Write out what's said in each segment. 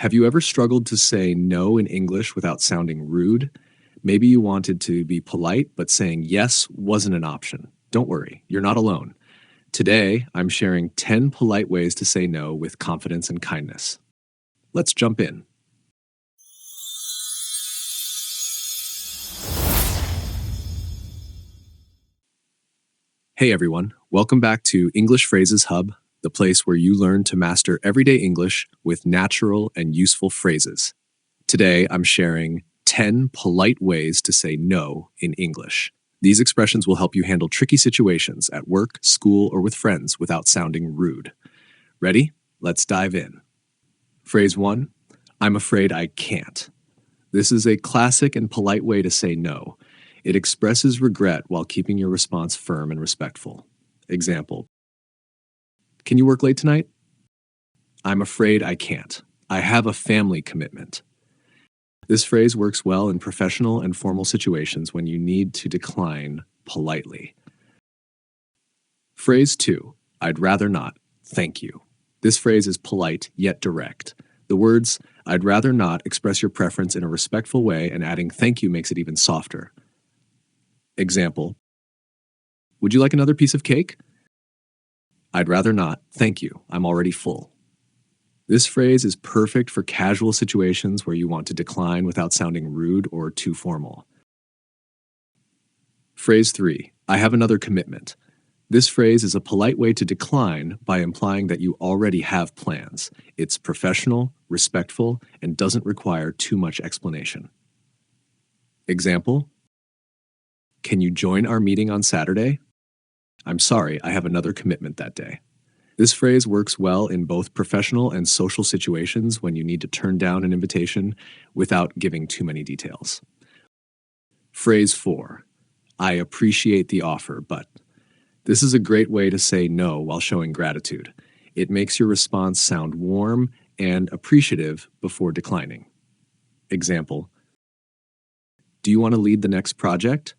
Have you ever struggled to say no in English without sounding rude? Maybe you wanted to be polite, but saying yes wasn't an option. Don't worry, you're not alone. Today, I'm sharing 10 polite ways to say no with confidence and kindness. Let's jump in. Hey everyone, welcome back to English Phrases Hub, the place where you learn to master everyday English with natural and useful phrases. Today, I'm sharing 10 polite ways to say no in English. These expressions will help you handle tricky situations at work, school, or with friends without sounding rude. Ready? Let's dive in. Phrase 1, I'm afraid I can't. This is a classic and polite way to say no. It expresses regret while keeping your response firm and respectful. Example, can you work late tonight? I'm afraid I can't. I have a family commitment. This phrase works well in professional and formal situations when you need to decline politely. Phrase 2, I'd rather not, thank you. This phrase is polite yet direct. The words, I'd rather not, express your preference in a respectful way, and adding thank you makes it even softer. Example, would you like another piece of cake? I'd rather not, thank you. I'm already full. This phrase is perfect for casual situations where you want to decline without sounding rude or too formal. Phrase 3, I have another commitment. This phrase is a polite way to decline by implying that you already have plans. It's professional, respectful, and doesn't require too much explanation. Example, can you join our meeting on Saturday? I'm sorry, I have another commitment that day. This phrase works well in both professional and social situations when you need to turn down an invitation without giving too many details. Phrase 4, I appreciate the offer, but. This is a great way to say no while showing gratitude. It makes your response sound warm and appreciative before declining. Example, do you want to lead the next project?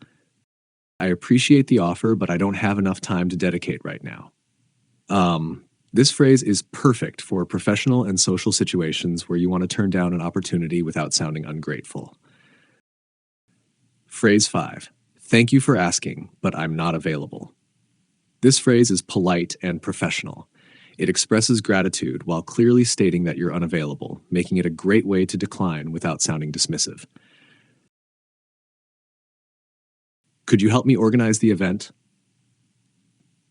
I appreciate the offer, but I don't have enough time to dedicate right now. This phrase is perfect for professional and social situations where you want to turn down an opportunity without sounding ungrateful. Phrase 5, thank you for asking, but I'm not available. This phrase is polite and professional. It expresses gratitude while clearly stating that you're unavailable, making it a great way to decline without sounding dismissive. Could you help me organize the event?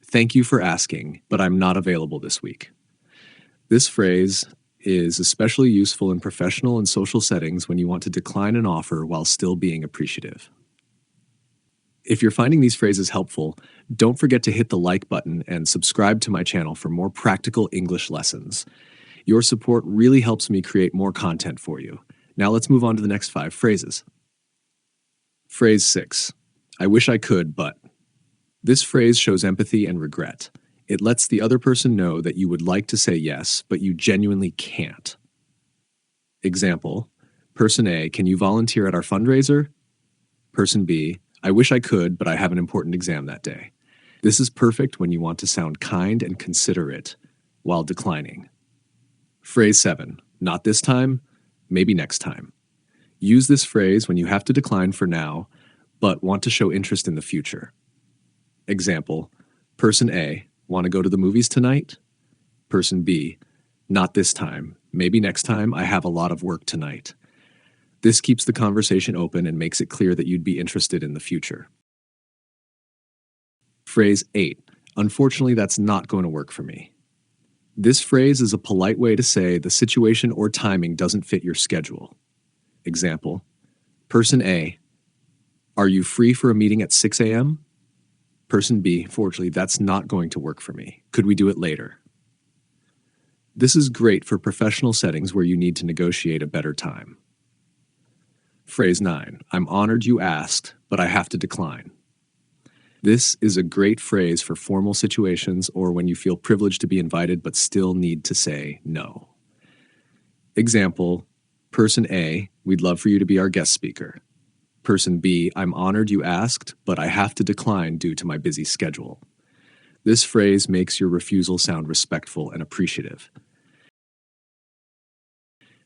Thank you for asking, but I'm not available this week. This phrase is especially useful in professional and social settings when you want to decline an offer while still being appreciative. If you're finding these phrases helpful, don't forget to hit the like button and subscribe to my channel for more practical English lessons. Your support really helps me create more content for you. Now let's move on to the next 5 phrases. Phrase 6, I wish I could, but. This phrase shows empathy and regret. It lets the other person know that you would like to say yes, but you genuinely can't. Example, Person A, can you volunteer at our fundraiser? Person B, I wish I could, but I have an important exam that day. This is perfect when you want to sound kind and considerate while declining. Phrase 7, not this time, maybe next time. Use this phrase when you have to decline for now, but want to show interest in the future. Example, Person A, want to go to the movies tonight? Person B, not this time, maybe next time, I have a lot of work tonight. This keeps the conversation open and makes it clear that you'd be interested in the future. Phrase 8, unfortunately that's not going to work for me. This phrase is a polite way to say the situation or timing doesn't fit your schedule. Example, Person A, are you free for a meeting at 6 a.m.? Person B, fortunately, that's not going to work for me. Could we do it later? This is great for professional settings where you need to negotiate a better time. Phrase 9, I'm honored you asked, but I have to decline. This is a great phrase for formal situations or when you feel privileged to be invited but still need to say no. Example, Person A, we'd love for you to be our guest speaker. Person B, I'm honored you asked, but I have to decline due to my busy schedule. This phrase makes your refusal sound respectful and appreciative.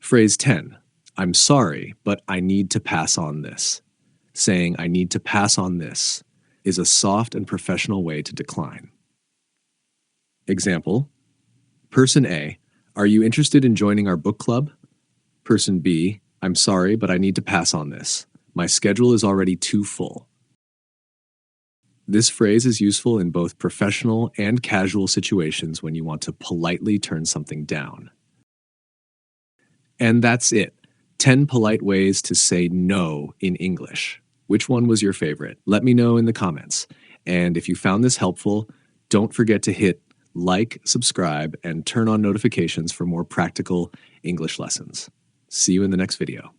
Phrase 10. I'm sorry, but I need to pass on this. Saying I need to pass on this is a soft and professional way to decline. Example. Person A. Are you interested in joining our book club? Person B. I'm sorry, but I need to pass on this. My schedule is already too full. This phrase is useful in both professional and casual situations when you want to politely turn something down. And that's it. 10 polite ways to say no in English. Which one was your favorite? Let me know in the comments. And if you found this helpful, don't forget to hit like, subscribe, and turn on notifications for more practical English lessons. See you in the next video.